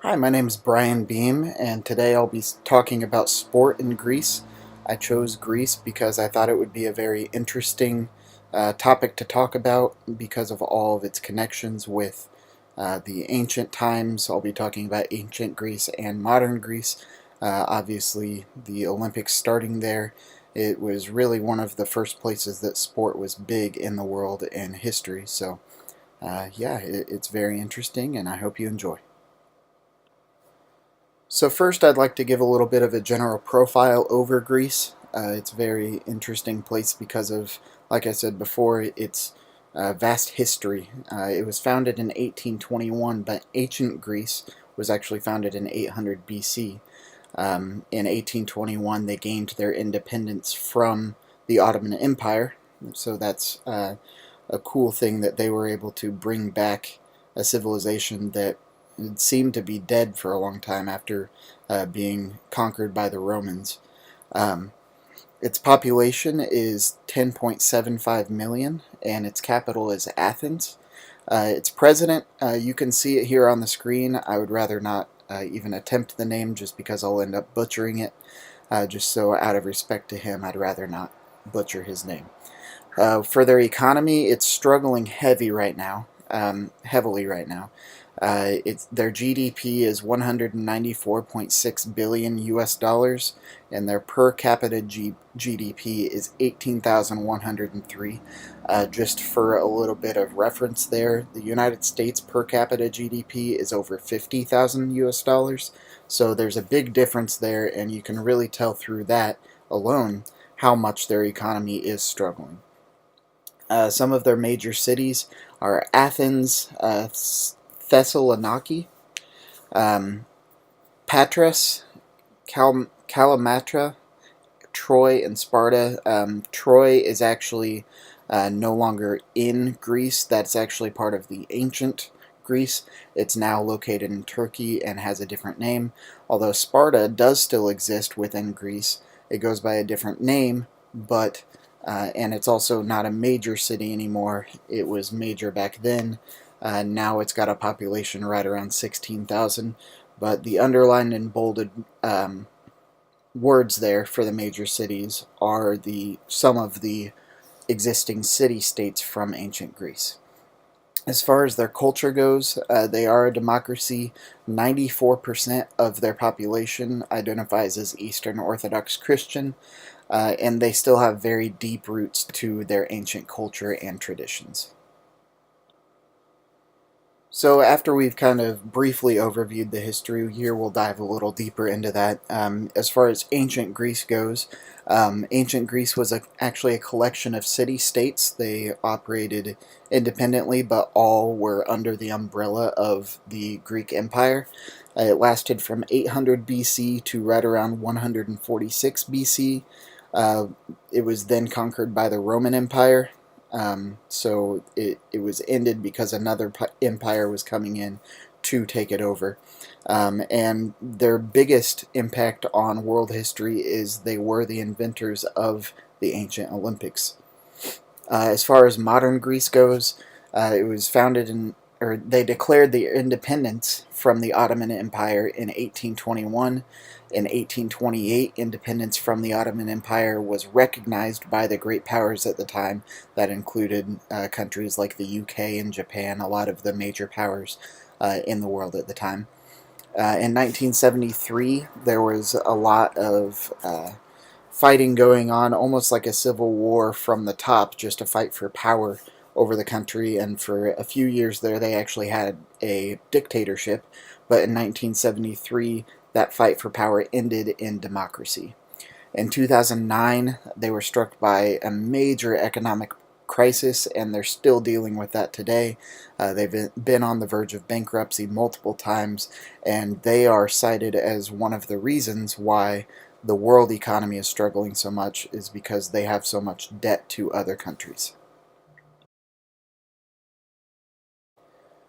Hi, my name is Brian Beam, and today I'll be talking about sport in Greece. I chose Greece because I thought it would be a very interesting topic to talk about because of all of its connections with the ancient times. I'll be talking about ancient Greece and modern Greece. Obviously, the Olympics starting there. It was really one of the first places that sport was big in the world in history. So, yeah, it's very interesting, and I hope you enjoy. So first I'd like to give a little bit of a general profile over Greece. It's a very interesting place because of, like I said before, its vast history. It was founded in 1821, but ancient Greece was actually founded in 800 BC. In 1821, they gained their independence from the Ottoman Empire, so that's a cool thing that they were able to bring back a civilization that seemed to be dead for a long time after being conquered by the Romans. Um, its population is 10.75 million, and its capital is Athens. Its president, you can see it here on the screen. I would rather not even attempt the name just because I'll end up butchering it. Just so out of respect to him, I'd rather not butcher his name. For their economy, it's struggling heavily right now. Their GDP is 194.6 billion US dollars, and their per capita GDP is 18,103. Just for a little bit of reference there, the United States per capita GDP is over 50,000 US dollars. So there's a big difference there, and you can really tell through that alone how much their economy is struggling. Some of their major cities are Athens, Thessaloniki, um, Patras, Kalamata, Troy, and Sparta. Troy is actually no longer in Greece. That's actually part of the ancient Greece. It's now located in Turkey and has a different name. Although Sparta does still exist within Greece, it goes by a different name, but and it's also not a major city anymore. It was major back then. Now it's got a population right around 16,000, but the underlined and bolded words there for the major cities are some of the existing city-states from ancient Greece. As far as their culture goes, they are a democracy. 94% of their population identifies as Eastern Orthodox Christian, and they still have very deep roots to their ancient culture and traditions. So after we've kind of briefly overviewed the history here, we'll dive a little deeper into that. As far as ancient Greece goes, ancient Greece was actually a collection of city-states. They operated independently, but all were under the umbrella of the Greek Empire. It lasted from 800 BC to right around 146 BC. Uh, it was then conquered by the Roman Empire. So it was ended because another empire was coming in to take it over. And their biggest impact on world history is they were the inventors of the ancient Olympics. As far as modern Greece goes, it was founded in, or they declared their independence from the Ottoman Empire in 1821. In 1828, independence from the Ottoman Empire was recognized by the great powers at the time. That included countries like the UK and Japan, a lot of the major powers in the world at the time. In 1973, there was a lot of fighting going on, almost like a civil war from the top, just to fight for power over the country. And for a few years there, they actually had a dictatorship. But in 1973, that fight for power ended in democracy. In 2009, they were struck by a major economic crisis, and they're still dealing with that today. They've been on the verge of bankruptcy multiple times, and they are cited as one of the reasons why the world economy is struggling so much is because they have so much debt to other countries.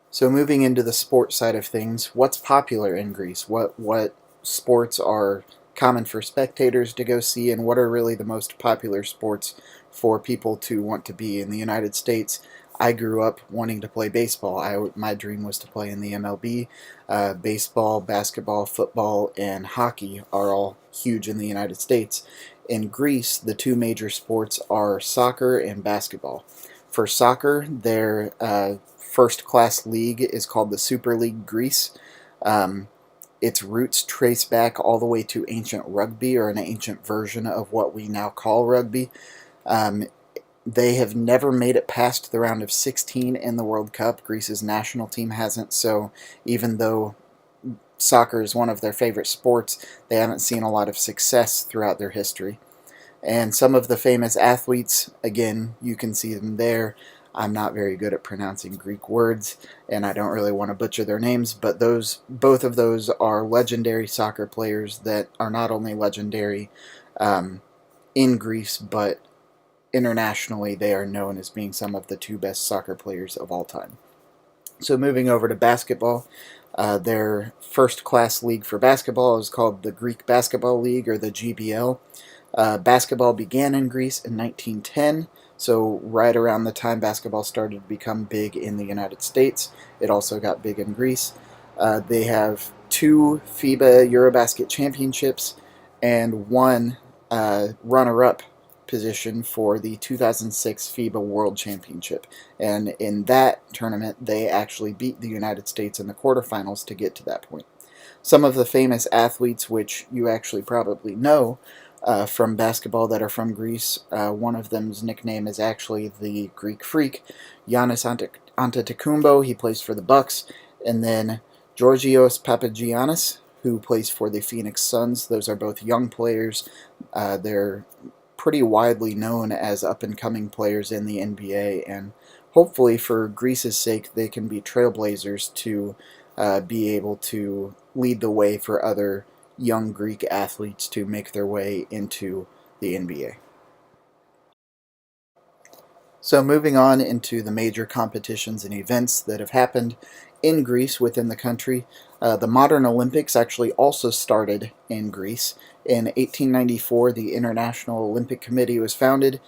So moving into the sports side of things, what's popular in Greece? What sports are common for spectators to go see, and what are really the most popular sports for people to want to be in the United States? I grew up wanting to play baseball. My dream was to play in the MLB. Baseball, basketball, football, and hockey are all huge in the United States. In Greece, the two major sports are soccer and basketball. For soccer, their first-class league is called the Super League Greece. Um, its roots trace back all the way to ancient rugby, or an ancient version of what we now call rugby. Um, they have never made it past the round of 16 in the World Cup. Greece's national team hasn't, so even though soccer is one of their favorite sports, they haven't seen a lot of success throughout their history. And some of the famous athletes, again, you can see them there. I'm not very good at pronouncing Greek words, and I don't really want to butcher their names, but both of those are legendary soccer players that are not only legendary um, in Greece, but internationally they are known as being some of the two best soccer players of all time. So moving over to basketball, their first-class league for basketball is called the Greek Basketball League, or the GBL. Basketball began in Greece in 1910, so right around the time basketball started to become big in the United States. It also got big in Greece. They have two FIBA Eurobasket championships and one runner-up position for the 2006 FIBA World Championship. And in that tournament, they actually beat the United States in the quarterfinals to get to that point. Some of the famous athletes, which you actually probably know, from basketball that are from Greece. One of them's nickname is actually the Greek Freak, Giannis Antetokounmpo. He plays for the Bucks, and then Georgios Papagiannis, who plays for the Phoenix Suns. Those are both young players. They're pretty widely known as up-and-coming players in the NBA, and hopefully for Greece's sake, they can be trailblazers to be able to lead the way for other young Greek athletes to make their way into the NBA. So moving on into the major competitions and events that have happened in Greece within the country, the modern Olympics actually also started in Greece. In 1894, the International Olympic Committee was founded.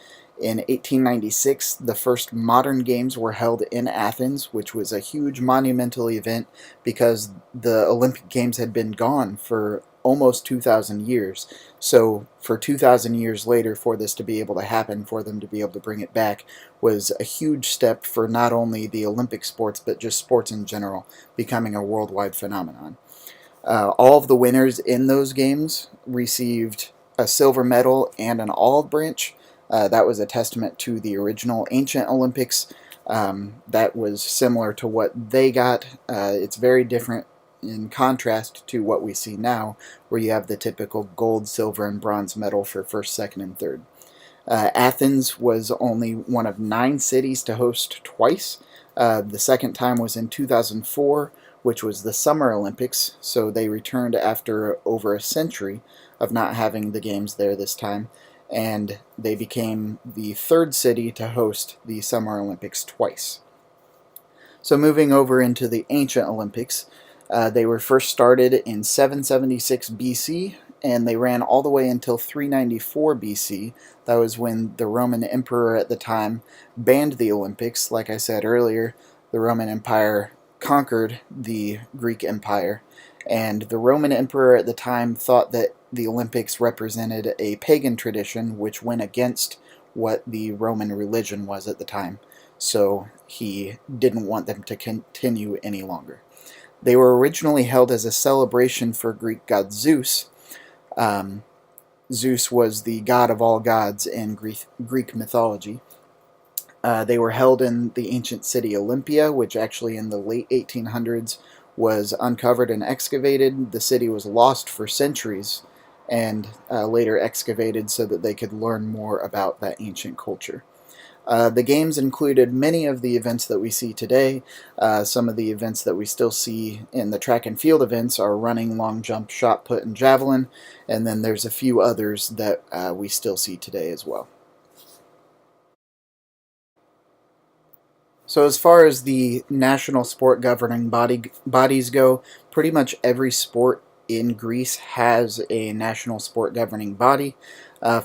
In 1896, the first modern games were held in Athens, which was a huge monumental event because the Olympic Games had been gone for almost 2,000 years. So for 2,000 years later, for this to be able to happen, for them to be able to bring it back, was a huge step for not only the Olympic sports, but just sports in general, becoming a worldwide phenomenon. All of the winners in those games received a silver medal and an olive branch. That was a testament to the original ancient Olympics. That was similar to what they got. It's very different in contrast to what we see now, where you have the typical gold, silver, and bronze medal for first, second, and third. Athens was only one of 9 cities to host twice. The second time was in 2004, which was the Summer Olympics, so they returned after over a century of not having the games there this time, and they became the 3rd city to host the Summer Olympics twice. So moving over into the ancient Olympics, they were first started in 776 BC, and they ran all the way until 394 BC. That was when the Roman Emperor at the time banned the Olympics. Like I said earlier, the Roman Empire conquered the Greek Empire, and the Roman Emperor at the time thought that the Olympics represented a pagan tradition which went against what the Roman religion was at the time, so he didn't want them to continue any longer. They were originally held as a celebration for Greek god Zeus. Zeus was the god of all gods in Greek mythology. They were held in the ancient city Olympia, which actually in the late 1800s was uncovered and excavated. The city was lost for centuries and later excavated so that they could learn more about that ancient culture. The games included many of the events that we see today. Some of the events that we still see in the track and field events are running, long jump, shot put, and javelin, and then there's a few others that we still see today as well. So as far as the national sport governing bodies go, pretty much every sport in Greece has a national sport governing body.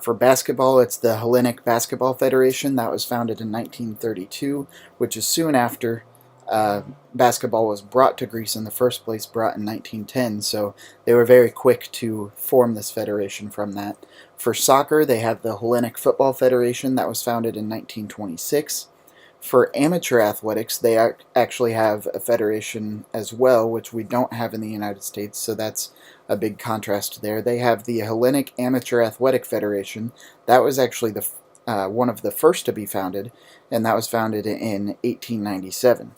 For basketball, it's the Hellenic Basketball Federation that was founded in 1932, which is soon after basketball was brought to Greece in the first place, brought in 1910, so they were very quick to form this federation from that. For soccer, they have the Hellenic Football Federation that was founded in 1926. For amateur athletics, they actually have a federation as well, which we don't have in the United States, so that's a big contrast there. They have the Hellenic Amateur Athletic Federation. That was actually one of the first to be founded, and that was founded in 1897.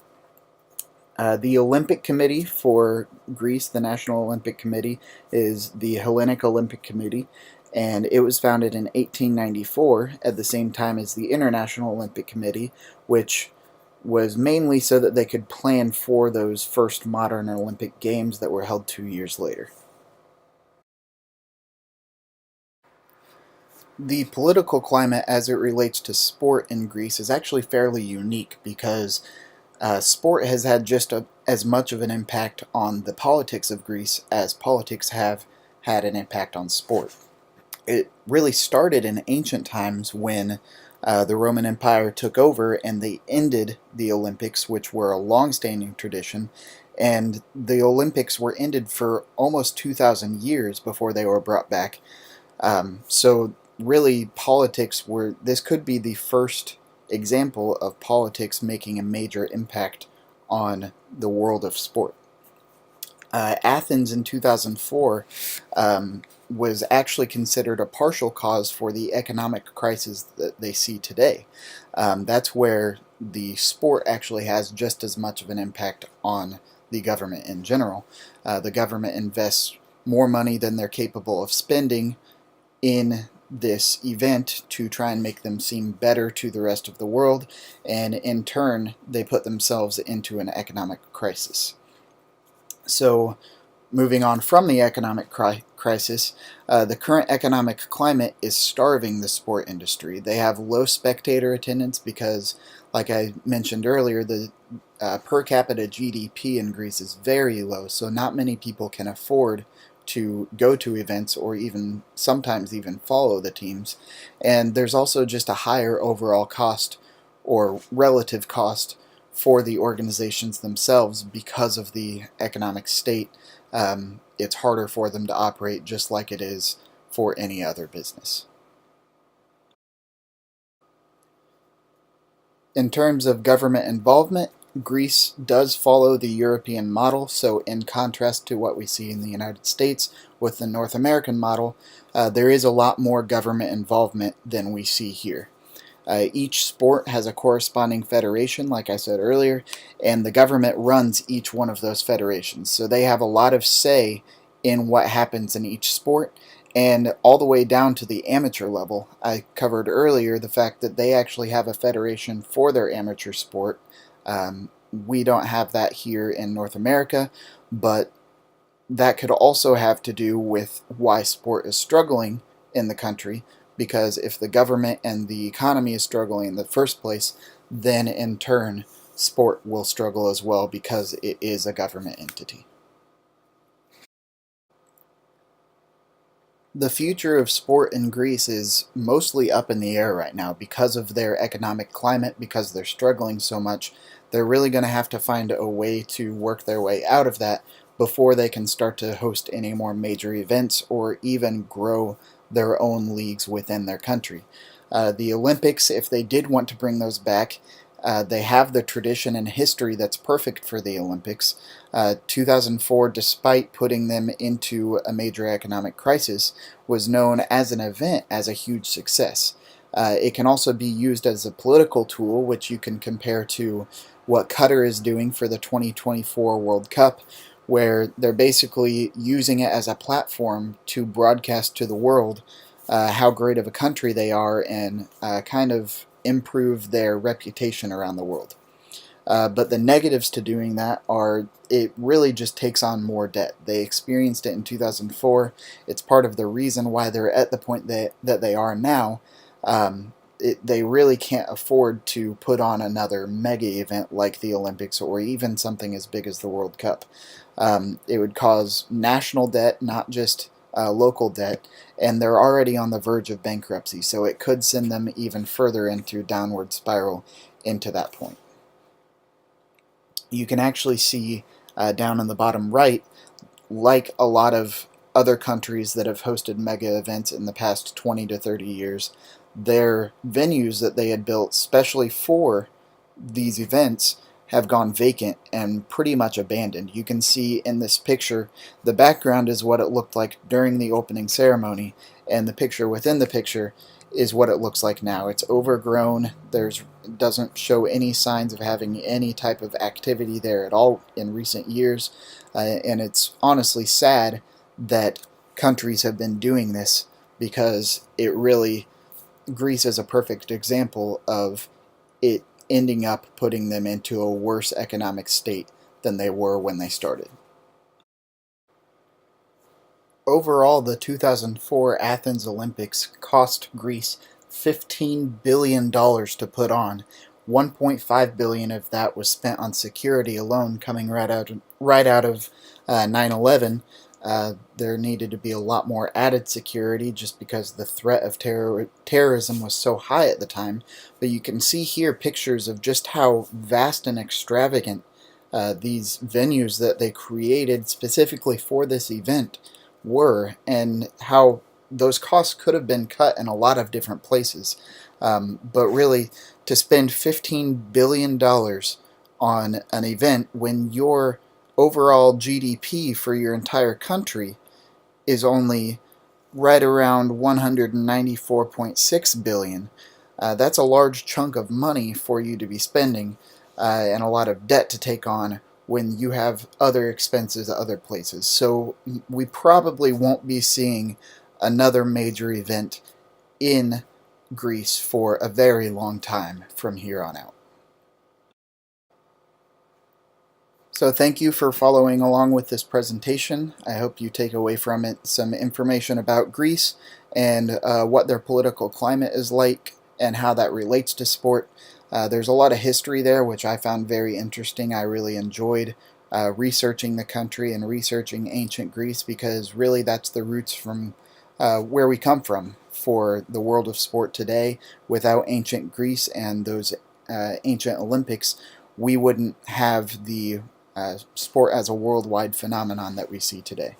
The Olympic Committee for Greece, the National Olympic Committee, is the Hellenic Olympic Committee, and it was founded in 1894 at the same time as the International Olympic Committee, which was mainly so that they could plan for those first modern Olympic Games that were held 2 years later. The political climate as it relates to sport in Greece is actually fairly unique because sport has had just as much of an impact on the politics of Greece as politics have had an impact on sport. It really started in ancient times when the Roman Empire took over and they ended the Olympics, which were a long-standing tradition, and the Olympics were ended for almost 2,000 years before they were brought back. So really, this could be the first example of politics making a major impact on the world of sport. Athens in 2004 was actually considered a partial cause for the economic crisis that they see today. That's where the sport actually has just as much of an impact on the government in general. The government invests more money than they're capable of spending in this event to try and make them seem better to the rest of the world, and in turn they put themselves into an economic crisis. So moving on from the economic crisis, the current economic climate is starving the sport industry. They have low spectator attendance because, like I mentioned earlier, the per capita GDP in Greece is very low, so not many people can afford to go to events or even sometimes even follow the teams. And there's also just a higher overall cost or relative cost for the organizations themselves because of the economic state. It's harder for them to operate just like it is for any other business. In terms of government involvement, Greece does follow the European model, so in contrast to what we see in the United States with the North American model, there is a lot more government involvement than we see here. Each sport has a corresponding federation, like I said earlier, and the government runs each one of those federations, so they have a lot of say in what happens in each sport, and all the way down to the amateur level. I covered earlier the fact that they actually have a federation for their amateur sport. We don't have that here in North America, but that could also have to do with why sport is struggling in the country, because if the government and the economy is struggling in the first place, then in turn sport will struggle as well because it is a government entity. The future of sport in Greece is mostly up in the air right now because of their economic climate, because they're struggling so much. They're really going to have to find a way to work their way out of that before they can start to host any more major events or even grow their own leagues within their country. The Olympics, if they did want to bring those back, they have the tradition and history that's perfect for the Olympics. 2004, despite putting them into a major economic crisis, was known as an event as a huge success. It can also be used as a political tool, which you can compare to what Qatar is doing for the 2024 World Cup, where they're basically using it as a platform to broadcast to the world how great of a country they are and kind of improve their reputation around the world. But the negatives to doing that are it really just takes on more debt. They experienced it in 2004. It's part of the reason why they're at the point that they are now. they really can't afford to put on another mega event like the Olympics or even something as big as the World Cup. It would cause national debt, not just local debt, and they're already on the verge of bankruptcy, so it could send them even further into downward spiral into that point. You can actually see down in the bottom right, like a lot of other countries that have hosted mega events in the past 20 to 30 years, their venues that they had built specially for these events have gone vacant and pretty much abandoned. You can see in this picture, the background is what it looked like during the opening ceremony, and the picture within the picture is what it looks like now. It's overgrown. It doesn't show any signs of having any type of activity there at all in recent years, and it's honestly sad that countries have been doing this, because it really, Greece is a perfect example of it ending up putting them into a worse economic state than they were when they started. Overall, the 2004 Athens Olympics cost Greece $15 billion to put on. 1.5 billion of that was spent on security alone, coming right out of 9/11. There needed to be a lot more added security just because the threat of terrorism was so high at the time. But you can see here pictures of just how vast and extravagant these venues that they created specifically for this event were, and how those costs could have been cut in a lot of different places. But really, to spend $15 billion on an event when your overall GDP for your entire country is only right around 194.6 billion, that's a large chunk of money for you to be spending, and a lot of debt to take on when you have other expenses at other places. So we probably won't be seeing another major event in Greece for a very long time from here on out. So thank you for following along with this presentation. I hope you take away from it some information about Greece and what their political climate is like and how that relates to sport. There's a lot of history there, which I found very interesting. I really enjoyed researching the country and researching ancient Greece, because really that's the roots from where we come from for the world of sport today. Without ancient Greece and those ancient Olympics, we wouldn't have the sport as a worldwide phenomenon that we see today.